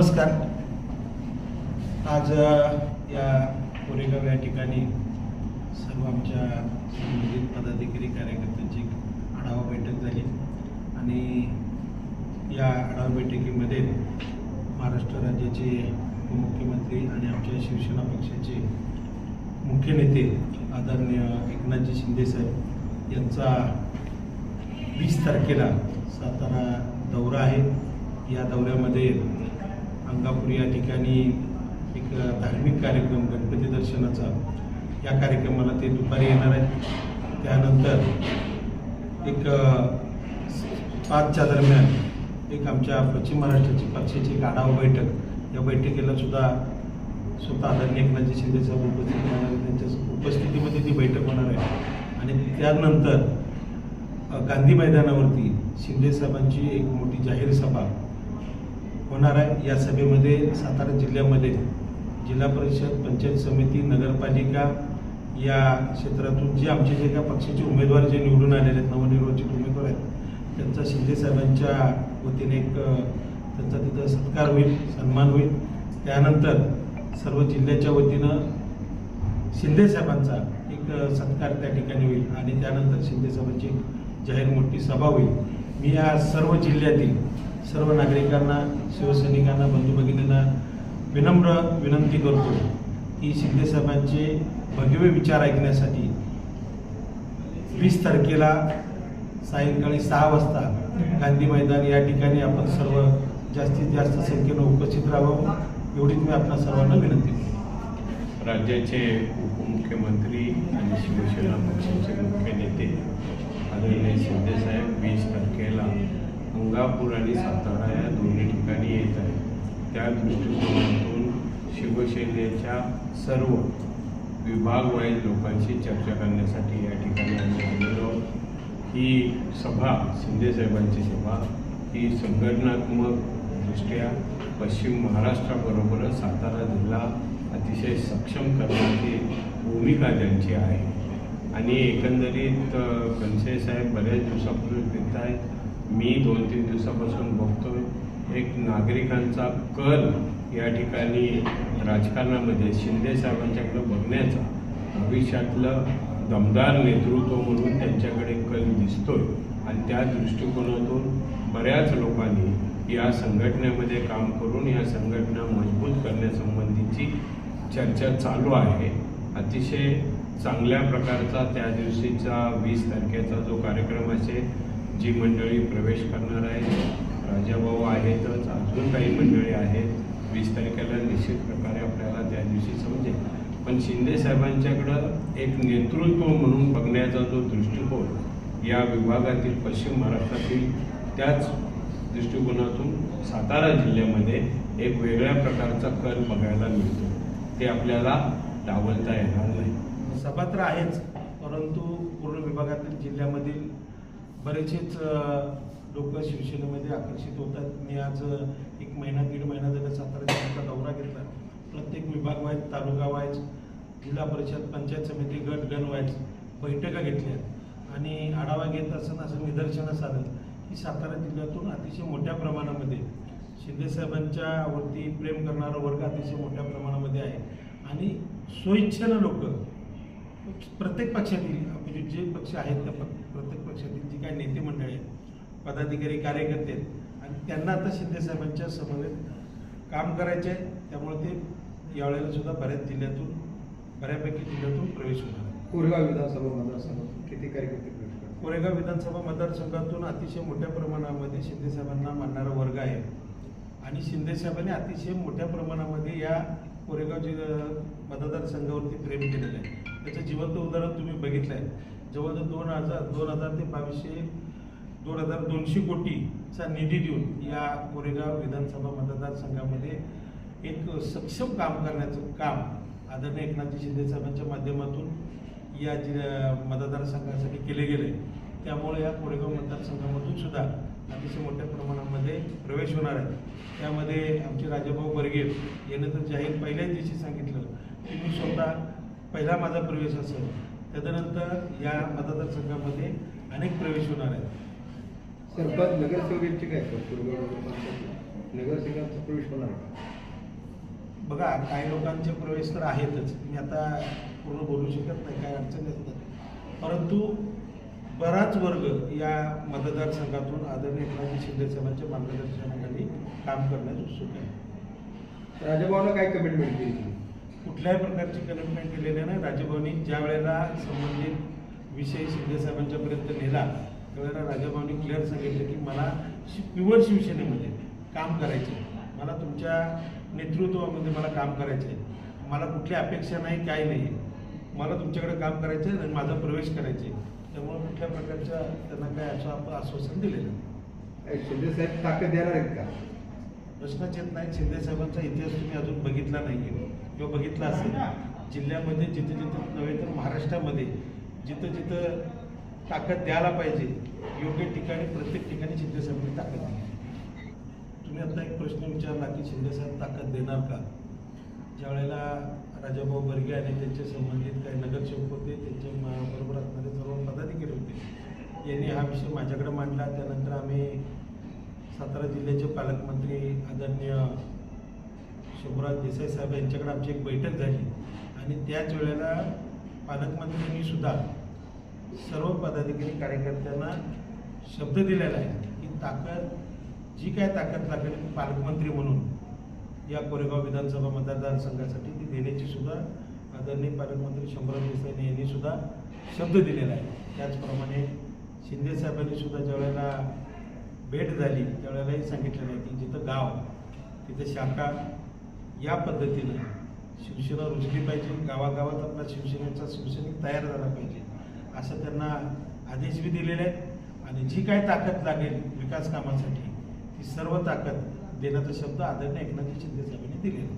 नमस्कार. आज या कोरेगाव या ठिकाणी सर्व आमच्या संबंधित पदाधिकारी कार्यकर्त्यांची आढावा बैठक झाली आणि या आढावा बैठकीमध्ये महाराष्ट्र राज्याचे उपमुख्यमंत्री आणि आमच्या शिवसेना पक्षाचे मुख्य नेते आदरणीय एकनाथजी शिंदे साहेब यांचा 20 तारखेला सातारा दौरा आहे. या दौऱ्यामध्ये अंगापूर या ठिकाणी एक धार्मिक कार्यक्रम गणपती दर्शनाचा या कार्यक्रमाला ते दुपारी येणार आहेत. त्यानंतर एक 5च्या दरम्यान एक आमच्या पश्चिम महाराष्ट्राची पक्षाची एक आढावा बैठक, या बैठकीला सुद्धा स्वतः आदरणीय एकनाथजी शिंदे साहेब उपस्थित राहणार आहेत. त्यांच्या उपस्थितीमध्ये ती बैठक होणार आहे आणि त्यानंतर गांधी मैदानावरती शिंदे साहेबांची एक मोठी जाहीर सभा होणार आहे. या सभेमध्ये सातारा जिल्ह्यामध्ये जिल्हा परिषद, पंचायत समिती, नगरपालिका या क्षेत्रातून जे आमचे जे का पक्षाचे उमेदवार जे निवडून आलेले आहेत, नवनिर्वाचित उमेदवार आहेत, त्यांचा शिंदे साहेबांच्या वतीने एक त्यांचा तिथं सत्कार होईल, सन्मान होईल. त्यानंतर सर्व जिल्ह्याच्या वतीनं शिंदे साहेबांचा एक सत्कार त्या ठिकाणी होईल आणि त्यानंतर शिंदे साहेबांची एक जाहीर मोठी सभा होईल. मी या सर्व जिल्ह्यातील सर्व नागरिकांना, शिवसैनिकांना, बंधू भगिनींना विनम्र विनंती करतो की शिंदे साहेबांचे भगवे विचार ऐकण्यासाठी 20 तारखेला सायंकाळी 6 वाजता गांधी मैदान या ठिकाणी आपण सर्व जास्तीत जास्त संख्येनं उपस्थित राहावं, एवढीच मी आपल्या सर्वांना विनंती करतो. राज्याचे उपमुख्यमंत्री आणि शिवसेना पक्षाचे मुख्य नेते आदरणीय शिंदे साहेब 20 तारखेला अंगापूर आणि सातारा या दोन्ही ठिकाणी येत आहे. त्या दृष्टिकोनातून शिवसेनेच्या सर्व विभागवाईज लोकांशी चर्चा करण्यासाठी या ठिकाणी आम्ही आलेलो. ही सभा, शिंदे साहेबांची सभा, ही संघटनात्मक दृष्ट्या पश्चिम महाराष्ट्राबरोबरच सातारा जिल्हा अतिशय सक्षम करण्याची भूमिका त्यांची आहे आणि एकंदरीत कणसे साहेब बऱ्याच दिवसापूर्वी देत आहेत. मी 2-3 दिवसापासून बघतोय एक नागरिकांचा कल या ठिकाणी राजकारणामध्ये शिंदे साहेबांच्याकडे बघण्याचा, भविष्यातलं दमदार नेतृत्व म्हणून त्यांच्याकडे कल दिसतोय आणि त्या दृष्टिकोनातून बऱ्याच लोकांनी या संघटनेमध्ये काम करून या संघटना मजबूत करण्यासंबंधीची चर्चा चालू आहे. अतिशय चांगल्या प्रकारचा त्या दिवशीचा 20 तारखेचा जो कार्यक्रम असेल, जी मंडळी प्रवेश करणार आहे, राजाभाऊ आहेतच, अजून काही मंडळी आहेत. 20 तारखेला निश्चित प्रकारे आपल्याला त्या दिवशी समजेल. पण शिंदे साहेबांच्याकडं एक नेतृत्व म्हणून बघण्याचा जो दृष्टिकोन या विभागातील पश्चिम महाराष्ट्रातील, त्याच दृष्टिकोनातून सातारा जिल्ह्यामध्ये एक वेगळ्या प्रकारचा कल बघायला मिळतो. ते आपल्याला डावलता येणार नाही. सभा तर आहेच, परंतु पूर्ण विभागातील जिल्ह्यामधील बरेचसेच लोक शिवसेनेमध्ये आकर्षित होतात. मी आज 1 महिना 1.5 महिना झाला सातारा जिल्ह्याचा दौरा घेतला. प्रत्येक विभाग वाईज, तालुका वाईज, जिल्हा परिषद, पंचायत समिती, गण वाईज बैठका घेतल्या आणि आढावा घेत असताना असं निदर्शनास आलं की सातारा जिल्ह्यातून अतिशय मोठ्या प्रमाणामध्ये शिंदे साहेबांच्यावरती प्रेम करणारा वर्ग अतिशय मोठ्या प्रमाणामध्ये आहे आणि स्वइच्छेनं लोक प्रत्येक पक्षातील, म्हणजे जे पक्ष आहेत त्या प्रत्येक पक्षातील जी काही नेते मंडळी आहेत, पदाधिकारी, कार्यकर्ते आहेत आणि त्यांना आता शिंदे साहेबांच्या समवेत काम करायचे आहे. त्यामुळे ते यावेळेला सुद्धा बऱ्यापैकी जिल्ह्यातून प्रवेश होणार आहे. कोरेगाव विधानसभा मतदारसंघातून किती कार्यकर्ते प्रवेश करतात? कोरेगाव विधानसभा मतदारसंघातून अतिशय मोठ्या प्रमाणामध्ये शिंदे साहेबांना मानणारा वर्ग आहे आणि शिंदे साहेबांनी अतिशय मोठ्या प्रमाणामध्ये या कोरेगाव मतदारसंघावरती प्रेम केलेलं आहे. त्याचं जिवंत उदाहरण तुम्ही बघितलं आहे. जवळजवळ 2000 ते 2200 कोटीचा निधी देऊन या कोरेगाव विधानसभा मतदारसंघामध्ये एक सक्षम काम करण्याचं काम आदरणीय एकनाथजी शिंदे साहेबांच्या माध्यमातून या मतदारसंघासाठी केले गेले. त्यामुळे या कोरेगाव मतदारसंघामधून सुद्धा अतिशय मोठ्या प्रमाणामध्ये प्रवेश होणार आहे. त्यामध्ये आमचे राजाभाऊ बर्गे यांनी तर जाहीर पहिल्याच दिवशी सांगितलं की मी स्वतः पहिला माझा प्रवेश असेल, त्याच्यानंतर या मतदारसंघामध्ये अनेक प्रवेश होणार आहेत. सरपंच नगरसेवकांची काय नगरसेवकांचा प्रवेश होणार का? बघा, काही लोकांचे प्रवेश तर आहेतच, मी आता पूर्ण बोलू शकत नाही, काही अडचणी असतात, परंतु बराच वर्ग या मतदारसंघातून आदरणीय एकनाथ शिंदे साहेबांच्या मार्गदर्शनाखाली काम करण्यास उत्सुक आहे. राजाभाऊला काय कमिटमेंट केली? कुठल्याही प्रकारची कमिटमेंट केलेली नाही. राजाभाऊनी ज्या वेळेला संबंधित विषय शिंदे साहेबांच्यापर्यंत नेला त्यावेळेला राजाभाऊनी क्लिअर सांगितलं की मला प्युअर शिवसेनेमध्ये काम करायचं आहे, मला तुमच्या नेतृत्वामध्ये मला काम करायचं आहे, मला कुठली अपेक्षा नाही, काही नाही, मला तुमच्याकडे काम करायचं आहे आणि माझा प्रवेश करायचा आहे. त्यामुळे कुठल्या प्रकारच्या त्यांना काय असं आपण आश्वासन दिलेलं नाही. शिंदे साहेब ताकद देणार आहेत का? प्रश्नच येत नाही. शिंदे साहेबांचा इतिहास तुम्ही अजून बघितला नाही किंवा बघितला असेल. जिल्ह्यामध्ये जिथे जिथे नव्हे तर महाराष्ट्रामध्ये जिथं जिथं ताकद द्यायला पाहिजे योग्य ठिकाणी प्रत्येक ठिकाणी शिंदे साहेबांनी ताकद दिली. तुम्ही आता एक प्रश्न विचारला की शिंदे साहेब ताकद देणार का? ज्या वेळेला राजाभाऊ बर्गे आणि त्यांचे संबंधित काही नगरसेवक होते, त्यांच्या बरोबर असणारे सर्व पदाधिकारी होते, यांनी हा विषय माझ्याकडे मांडला. त्यानंतर आम्ही सातारा जिल्ह्याचे पालकमंत्री आदरणीय शंभूराज देसाई साहेब यांच्याकडे आमची एक बैठक झाली आणि त्याच वेळेला पालकमंत्र्यांनी सुद्धा सर्व पदाधिकारी कार्यकर्त्यांना शब्द दिलेला आहे की ताकद जी काय ताकद लागेल ती पालकमंत्री म्हणून या कोरेगाव विधानसभा मतदारसंघासाठी ती देण्याची सुद्धा आदरणीय पालकमंत्री शंभूराज देसाई यांनी सुद्धा शब्द दिलेला आहे. त्याचप्रमाणे शिंदे साहेबांनी सुद्धा ज्यावेळेला भेट झाली त्यावेळेलाही सांगितलेलं आहे की जिथं गाव तिथं शाखा या पद्धतीनं शिवसेना रुजली पाहिजे, गावागावात आपला शिवसैनिक तयार झाला पाहिजे असं त्यांना आदेश बी दिलेले आहेत आणि जी काय ताकद लागेल विकास कामासाठी ती सर्व ताकद देण्याचा शब्द आदरणीय एकनाथ शिंदे साहेबांनी दिलेला आहे.